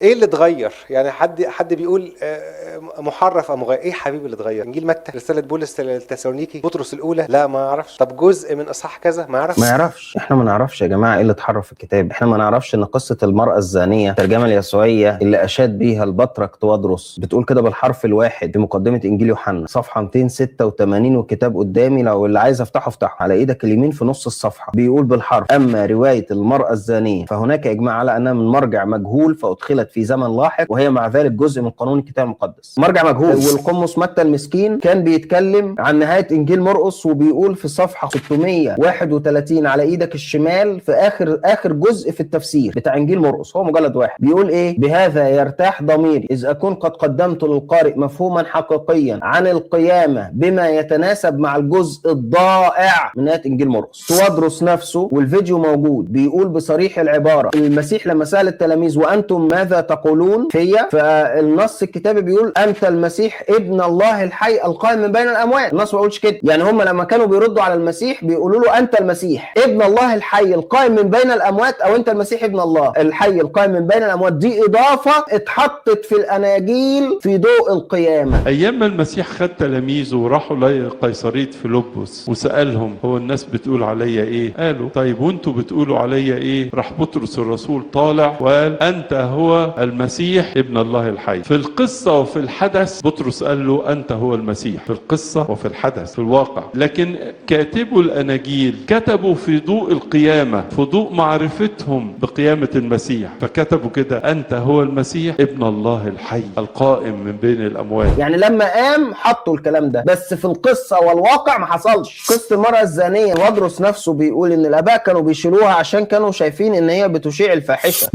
ايه اللي اتغير؟ يعني حد بيقول محرف او مغير. ايه حبيبي اللي اتغير؟ انجيل متى، رساله بولس للتسالونيكي، بطرس الاولى؟ لا ما اعرفش. طب جزء من اصحاح كذا؟ ما يعرفش. احنا ما نعرفش يا جماعه ايه اللي اتحرف في الكتاب. احنا ما نعرفش ان قصه المراه الزانيه الترجمه اليسوعيه اللي اشاد بيها البطرك توادرس بتقول كده بالحرف الواحد في مقدمه انجيل يوحنا صفحه 286، والكتاب قدامي لو اللي عايز افتحه على ايدك اليمين في نص الصفحه. بيقول بالحرف: اما روايه المراه الزانيه فهناك اجماع على انها من مرجع مجهول فادخلت في زمن لاحق، وهي مع ذلك جزء من قانون الكتاب المقدس. مرجع مجهول. والقمص متى المسكين كان بيتكلم عن نهايه انجيل مرقس وبيقول في صفحه 631 على ايدك الشمال في اخر جزء في التفسير بتاع انجيل مرقس، هو مجلد واحد، بيقول ايه: بهذا يرتاح ضميري اذ اكون قد قدمت للقارئ مفهوما حقيقيا عن القيامه بما يتناسب مع الجزء الضائع من نهايه انجيل مرقس. توادرس نفسه والفيديو موجود بيقول بصريح العباره: المسيح لما سال التلاميذ وانتم ماذا تقولون فيا، فالنص الكتابي بيقول: انت المسيح ابن الله الحي القائم من بين الاموات. النص ما بيقولش كده. يعني هم لما كانوا بيردوا على المسيح بيقولوا له: انت المسيح ابن الله الحي القائم من بين الاموات، او انت المسيح ابن الله الحي القائم من بين الاموات. دي اضافه اتحطت في الاناجيل في ضوء القيامه. ايام ما المسيح خد تلاميذه وراحوا لقيصريه فيلبس وسالهم: هو الناس بتقول عليا ايه؟ قالوا: طيب وانتوا بتقولوا عليا ايه؟ راح بطرس الرسول طالع وقال: انت هو المسيح ابن الله الحي. في القصه وفي الحدث بطرس قال له: انت هو المسيح، في القصه وفي الحدث في الواقع. لكن كاتبوا الاناجيل كتبوا في ضوء القيامه، في ضوء معرفتهم بقيامه المسيح، فكتبوا كده: انت هو المسيح ابن الله الحي القائم من بين الاموات. يعني لما قام حطوا الكلام ده، بس في القصه والواقع ما حصلش. قصه المراه الزانيه توادرس نفسه بيقول ان الاباء كانوا بيشيلوها عشان كانوا شايفين ان هي بتشيع الفاحشه.